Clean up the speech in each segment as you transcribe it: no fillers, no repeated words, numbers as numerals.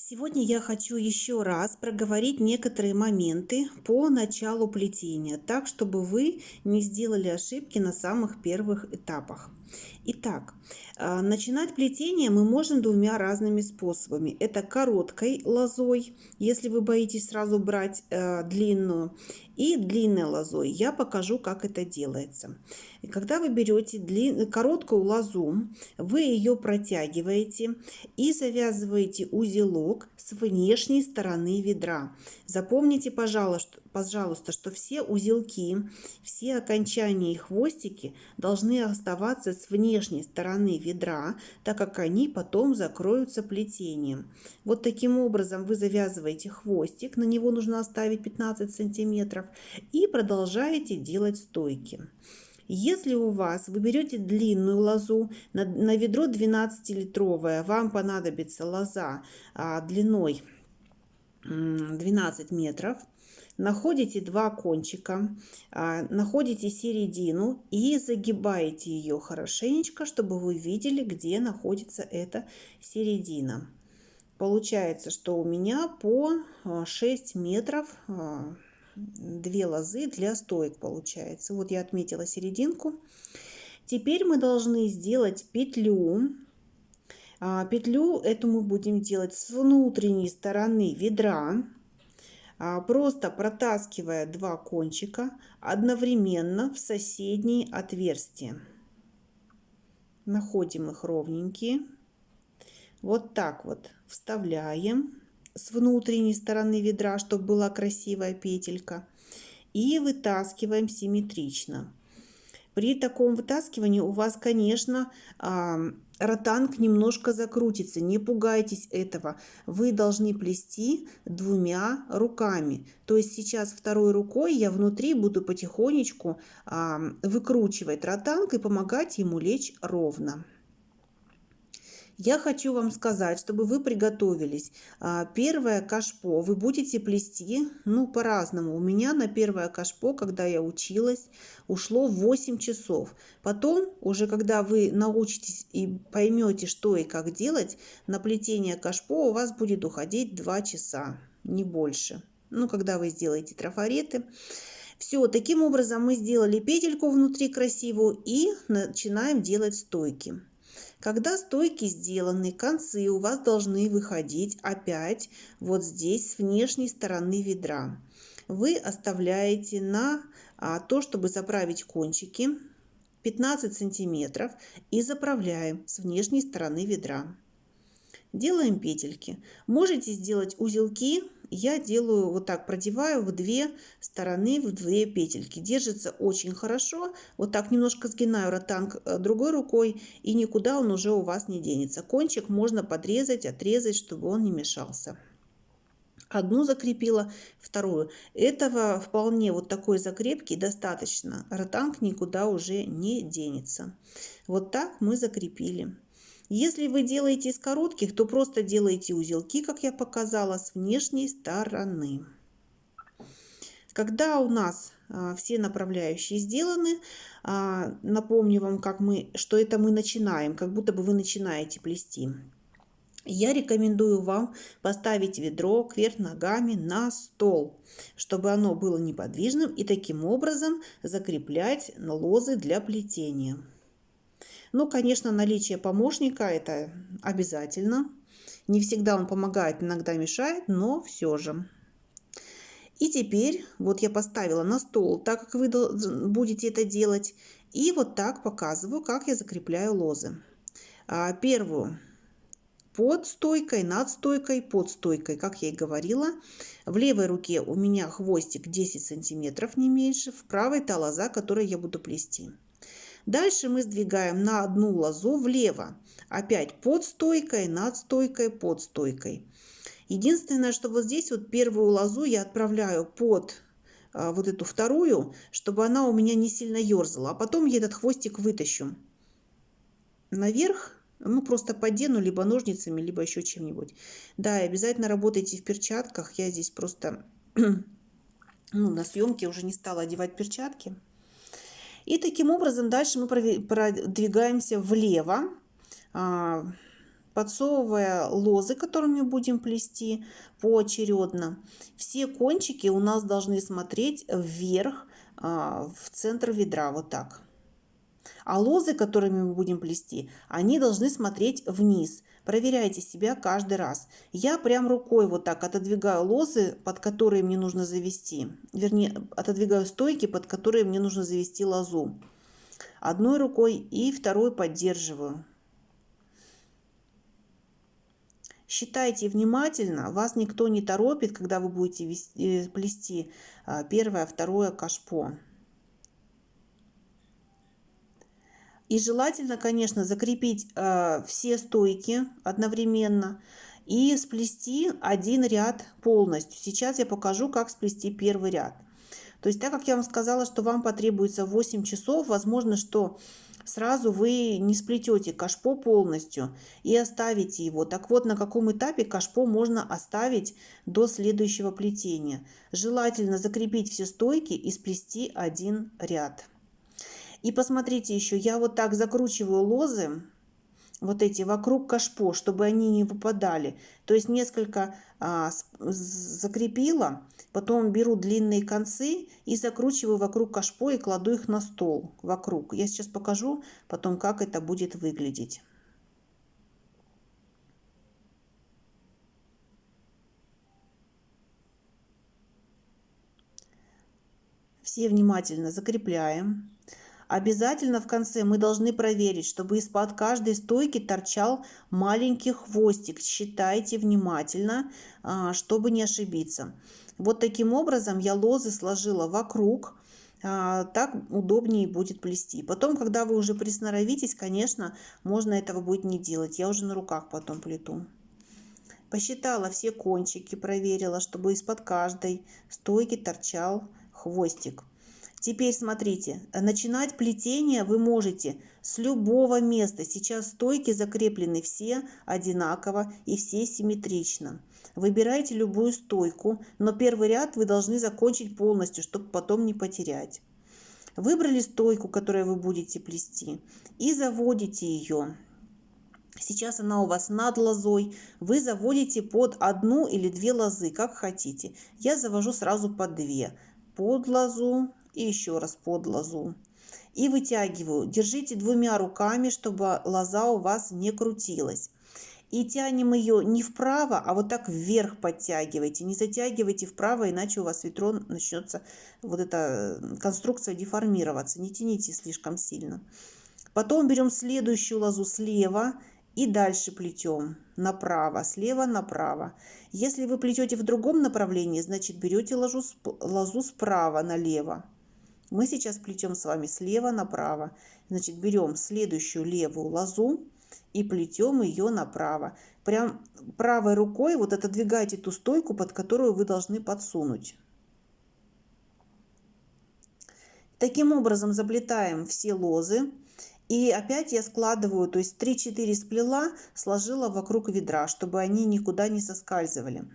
Сегодня я хочу еще раз проговорить некоторые моменты по началу плетения, так чтобы вы не сделали ошибки на самых первых этапах. Итак, начинать плетение мы можем двумя разными способами. Это короткой лозой, если вы боитесь сразу брать длинную, и длинной лозой. Я покажу, как это делается. И когда вы берете короткую лозу, вы ее протягиваете и завязываете узелок с внешней стороны ведра. Запомните, пожалуйста, что все узелки, все окончания и хвостики должны оставаться с внешней стороны ведра, так как они потом закроются плетением. Вот таким образом вы завязываете хвостик, на него нужно оставить 15 сантиметров, и продолжаете делать стойки. Если вы берете длинную лозу, на ведро 12-литровое, вам понадобится лоза длиной 12 метров, находите два кончика, находите середину и загибаете ее хорошенечко, чтобы вы видели, где находится эта середина. Получается, что у меня по 6 метров 2 лозы для стоек получается. Вот я отметила серединку. Теперь мы должны сделать петлю. Петлю эту мы будем делать с внутренней стороны ведра, просто протаскивая два кончика одновременно в соседние отверстия. Находим их ровненькие. Вот так вот вставляем с внутренней стороны ведра, чтобы была красивая петелька, и вытаскиваем симметрично. При таком вытаскивании у вас, конечно, ротанг немножко закрутится. Не пугайтесь этого. Вы должны плести двумя руками. То есть сейчас второй рукой я внутри буду потихонечку выкручивать ротанг и помогать ему лечь ровно. Я хочу вам сказать, чтобы вы приготовились. Первое кашпо вы будете плести, по-разному. У меня на первое кашпо, когда я училась, ушло 8 часов. Потом, уже когда вы научитесь и поймете, что и как делать, на плетение кашпо у вас будет уходить 2 часа, не больше. Когда вы сделаете трафареты. Все, таким образом мы сделали петельку внутри красивую и начинаем делать стойки. Когда стойки сделаны, концы у вас должны выходить опять вот здесь с внешней стороны ведра. Вы оставляете на то, чтобы заправить кончики, 15 сантиметров и заправляем с внешней стороны ведра. Делаем петельки. Можете сделать узелки. Я делаю вот так, продеваю в две стороны, в две петельки. Держится очень хорошо. Вот так немножко сгинаю ротанг другой рукой, и никуда он уже у вас не денется. Кончик можно подрезать, отрезать, чтобы он не мешался. Одну закрепила, вторую. Этого вполне вот такой закрепки достаточно. Ротанг никуда уже не денется. Вот так мы закрепили. Если вы делаете из коротких, то просто делаете узелки, как я показала, с внешней стороны. Когда у нас все направляющие сделаны, напомню вам, что это мы начинаем, как будто бы вы начинаете плести. Я рекомендую вам поставить ведро кверх ногами на стол, чтобы оно было неподвижным, и таким образом закреплять лозы для плетения. Конечно, наличие помощника – это обязательно. Не всегда он помогает, иногда мешает, но все же. И теперь вот я поставила на стол, так как вы будете это делать. И вот так показываю, как я закрепляю лозы. Первую под стойкой, над стойкой, под стойкой, как я и говорила. В левой руке у меня хвостик 10 сантиметров, не меньше. В правой та лоза, которую я буду плести. Дальше мы сдвигаем на одну лозу влево. Опять под стойкой, над стойкой, под стойкой. Единственное, что вот здесь вот первую лозу я отправляю под вот эту вторую, чтобы она у меня не сильно ерзала. А потом я этот хвостик вытащу наверх. Просто подену либо ножницами, либо еще чем-нибудь. Да, и обязательно работайте в перчатках. Я здесь просто на съемке уже не стала одевать перчатки. И таким образом дальше мы продвигаемся влево. подсовывая лозы, которыми будем плести поочередно. Все кончики у нас должны смотреть вверх, в центр ведра, вот так. А лозы, которыми мы будем плести, они должны смотреть вниз. Проверяйте себя каждый раз. Я прям рукой вот так отодвигаю лозы, под которые мне нужно завести. Вернее, отодвигаю стойки, под которые мне нужно завести лозу. Одной рукой и второй поддерживаю. Считайте внимательно, вас никто не торопит, когда вы будете плести первое, второе кашпо. И желательно, конечно, закрепить все стойки одновременно и сплести один ряд полностью. Сейчас я покажу, как сплести первый ряд. То есть, так как я вам сказала, что вам потребуется 8 часов, возможно, что сразу вы не сплетете кашпо полностью и оставите его. Так вот, на каком этапе кашпо можно оставить до следующего плетения. Желательно закрепить все стойки и сплести один ряд. И посмотрите еще, я вот так закручиваю лозы, вот эти вокруг кашпо, чтобы они не выпадали. То есть несколько закрепила, потом беру длинные концы и закручиваю вокруг кашпо и кладу их на стол вокруг. Я сейчас покажу потом, как это будет выглядеть. Все внимательно закрепляем. Обязательно в конце мы должны проверить, чтобы из-под каждой стойки торчал маленький хвостик. Считайте внимательно, чтобы не ошибиться. Вот таким образом я лозы сложила вокруг. Так удобнее будет плести. Потом, когда вы уже присноровитесь, конечно, можно этого будет не делать. Я уже на руках потом плету. Посчитала все кончики, проверила, чтобы из-под каждой стойки торчал хвостик. Теперь смотрите, начинать плетение вы можете с любого места. Сейчас стойки закреплены все одинаково и все симметрично. Выбирайте любую стойку, но первый ряд вы должны закончить полностью, чтобы потом не потерять. Выбрали стойку, которую вы будете плести, и заводите ее. Сейчас она у вас над лозой. Вы заводите под одну или две лозы, как хотите. Я завожу сразу под две. Под лозу и еще раз под лозу. И вытягиваю. Держите двумя руками, чтобы лоза у вас не крутилась. И тянем ее не вправо, а вот так вверх подтягивайте. Не затягивайте вправо, иначе у вас ветро начнется, вот эта конструкция деформироваться. Не тяните слишком сильно. Потом берем следующую лозу слева и дальше плетем направо, слева направо. Если вы плетете в другом направлении, значит берете лозу справа налево. Мы сейчас плетем с вами слева направо. Значит, берем следующую левую лозу и плетем ее направо. Прям правой рукой вот отодвигайте ту стойку, под которую вы должны подсунуть. Таким образом заплетаем все лозы. И опять я складываю, то есть 3-4 сплела, сложила вокруг ведра, чтобы они никуда не соскальзывали.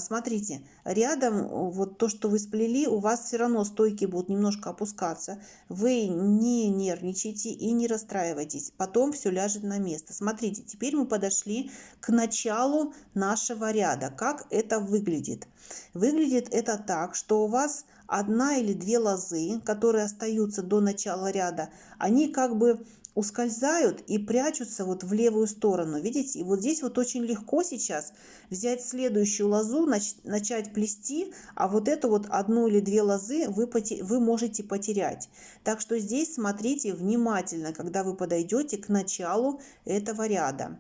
Смотрите, рядом вот то, что вы сплели, у вас все равно стойки будут немножко опускаться. Вы не нервничайте и не расстраивайтесь. Потом все ляжет на место. Смотрите, теперь мы подошли к началу нашего ряда. Как это выглядит? Выглядит это так, что у вас одна или две лозы, которые остаются до начала ряда, они как бы ускользают и прячутся вот в левую сторону. Видите? И вот здесь вот очень легко сейчас взять следующую лозу, начать плести, а вот эту вот одну или две лозы вы можете потерять. Так что здесь смотрите внимательно, когда вы подойдете к началу этого ряда.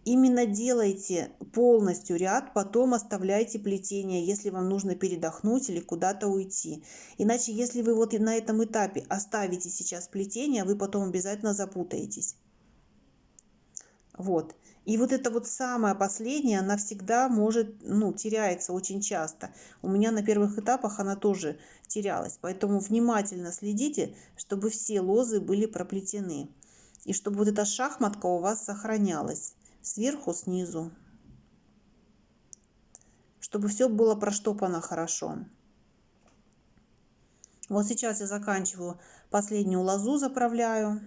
Именно делайте полностью ряд, потом оставляйте плетение, если вам нужно передохнуть или куда-то уйти. Иначе, если вы вот на этом этапе оставите сейчас плетение, вы потом обязательно запутаетесь. Вот. И вот это вот самое последнее, она всегда может, теряется очень часто. У меня на первых этапах она тоже терялась. Поэтому внимательно следите, чтобы все лозы были проплетены. И чтобы вот эта шахматка у вас сохранялась. Сверху, снизу, чтобы все было проштопано хорошо. Вот сейчас я заканчиваю, последнюю лозу заправляю.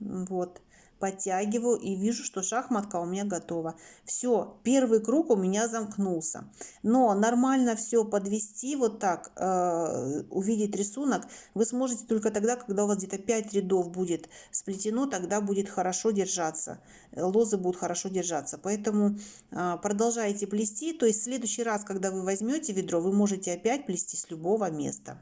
Вот, подтягиваю и вижу, что шахматка у меня готова. Все, первый круг у меня замкнулся. Но нормально все подвести вот так, увидеть рисунок вы сможете только тогда, когда у вас где-то 5 рядов будет сплетено, тогда будет хорошо держаться. Лозы будут хорошо держаться. Поэтому продолжайте плести. То есть в следующий раз, когда вы возьмете ведро, вы можете опять плести с любого места.